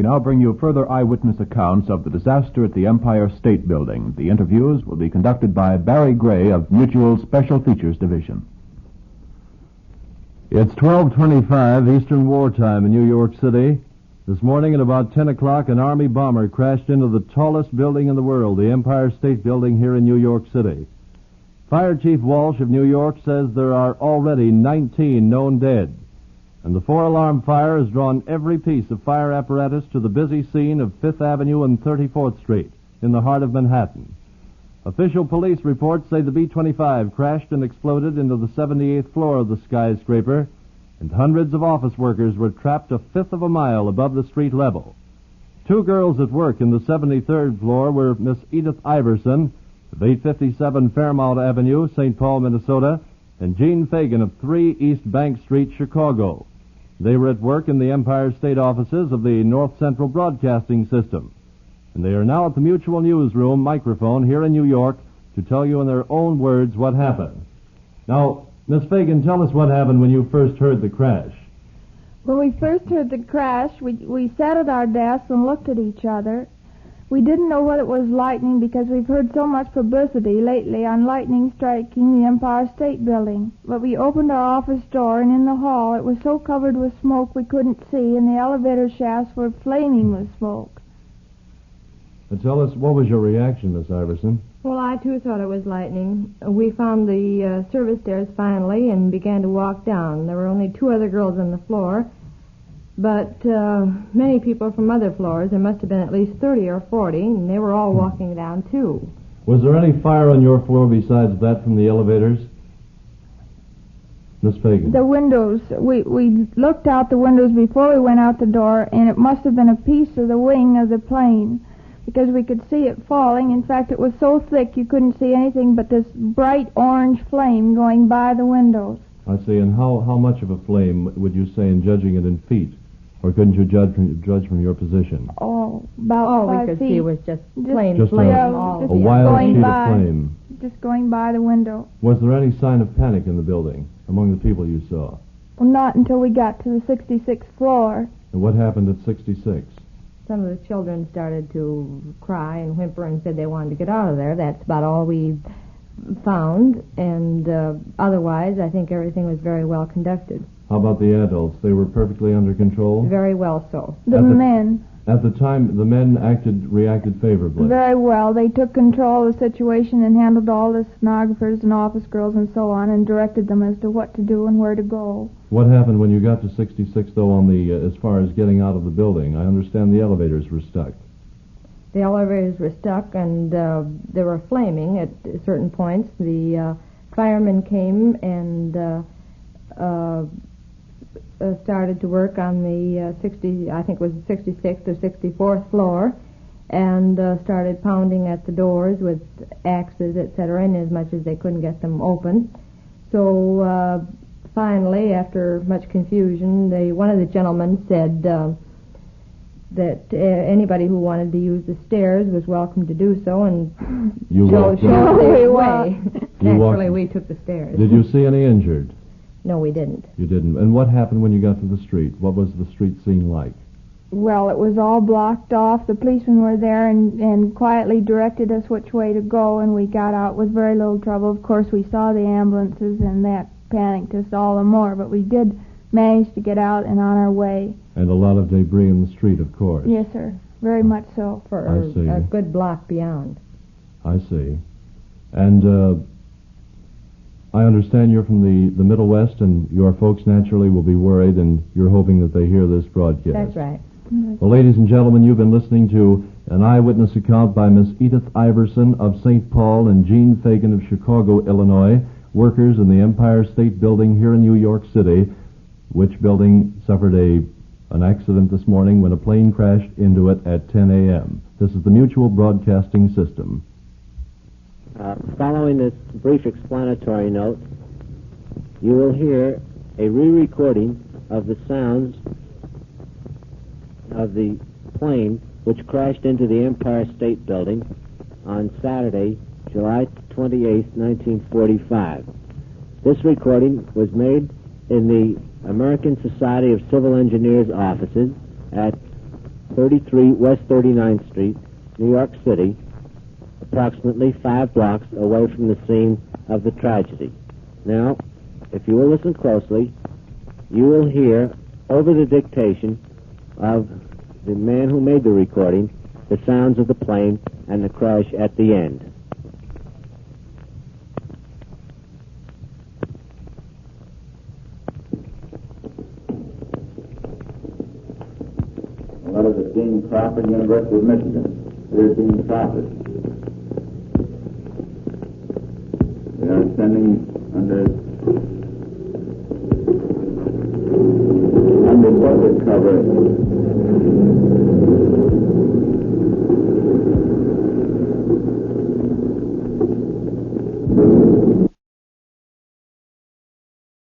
We now bring you further eyewitness accounts of the disaster at the Empire State Building. The interviews will be conducted by Barry Gray of Mutual Special Features Division. It's 12:25 Eastern Wartime in New York City. This morning at about 10 o'clock, an Army bomber crashed into the tallest building in the world, the Empire State Building here in New York City. Fire Chief Walsh of New York says there are already 19 known dead. And the four-alarm fire has drawn every piece of fire apparatus to the busy scene of 5th Avenue and 34th Street in the heart of Manhattan. Official police reports say the B-25 crashed and exploded into the 78th floor of the skyscraper, and hundreds of office workers were trapped a fifth of a mile above the street level. Two girls at work in the 73rd floor were Miss Edith Iverson of 857 Fairmount Avenue, St. Paul, Minnesota, and Jean Fagan of 3 East Bank Street, Chicago. They were at work in the Empire State offices of the North Central Broadcasting System, and they are now at the Mutual Newsroom microphone here in New York to tell you in their own words what happened. Now, Miss Fagan, tell us what happened when you first heard the crash. When we first heard the crash, we sat at our desks and looked at each other. We didn't know whether it was lightning because we've heard so much publicity lately on lightning striking the Empire State Building. But we opened our office door, and in the hall it was so covered with smoke we couldn't see, and the elevator shafts were flaming with smoke. Tell us, what was your reaction, Miss Iverson? Well, I too thought it was lightning. We found the service stairs finally and began to walk down. There were only 2 other girls on the floor, but many people from other floors. There must have been at least 30 or 40, and they were all walking down too. Was there any fire on your floor besides that from the elevators? Miss Fagan. The windows. We looked out the windows before we went out the door, and it must have been a piece of the wing of the plane, because we could see it falling. In fact, it was so thick you couldn't see anything but this bright orange flame going by the windows. I see. And how much of a flame would you say in judging it in feet? Or couldn't you judge from your position? Oh, about all 5 we could feet. see was just plain just flame. a wild sheet of flame. Just going by the window. Was there any sign of panic in the building among the people you saw? Well, not until we got to the 66th floor. And what happened at 66? Some of the children started to cry and whimper and said they wanted to get out of there. That's about all we found, and otherwise I think everything was very well conducted. How about the adults? They were perfectly under control? Very well so. The men. At the time, the men reacted favorably? Very well. They took control of the situation and handled all the stenographers and office girls and so on, and directed them as to what to do and where to go. What happened when you got to 66, though, on the as far as getting out of the building? I understand the elevators were stuck. The elevators were stuck, and they were flaming at certain points. The firemen came and started to work on the I think it was the 66th or 64th floor, and started pounding at the doors with axes, etc., in as much as they couldn't get them open. So finally, after much confusion, one of the gentlemen said that anybody who wanted to use the stairs was welcome to do so, and showed the way. Naturally, we took the stairs. Did you see any injured? No, we didn't. You didn't. And what happened when you got to the street? What was the street scene like? Well, it was all blocked off. The policemen were there and quietly directed us which way to go, and we got out with very little trouble. Of course, we saw the ambulances, and that panicked us all the more, but we did manage to get out and on our way. And a lot of debris in the street, of course. Yes, sir. Very much so. For a good block beyond. I see. And I understand you're from the Middle West, and your folks naturally will be worried, and you're hoping that they hear this broadcast. That's right. Well, ladies and gentlemen, you've been listening to an eyewitness account by Miss Edith Iverson of St. Paul and Jean Fagan of Chicago, Illinois, workers in the Empire State Building here in New York City, which building suffered an accident this morning when a plane crashed into it at 10 a.m. This is the Mutual Broadcasting System. Following this brief explanatory note, you will hear a re-recording of the sounds of the plane which crashed into the Empire State Building on Saturday, July 28, 1945. This recording was made in the American Society of Civil Engineers offices at 33 West 39th Street, New York City, approximately 5 blocks away from the scene of the tragedy. Now, if you will listen closely, you will hear, over the dictation of the man who made the recording, the sounds of the plane and the crash at the end. Letter to Dean Crawford, University of Michigan. Dear Dean Crawford, we are sending under budget cover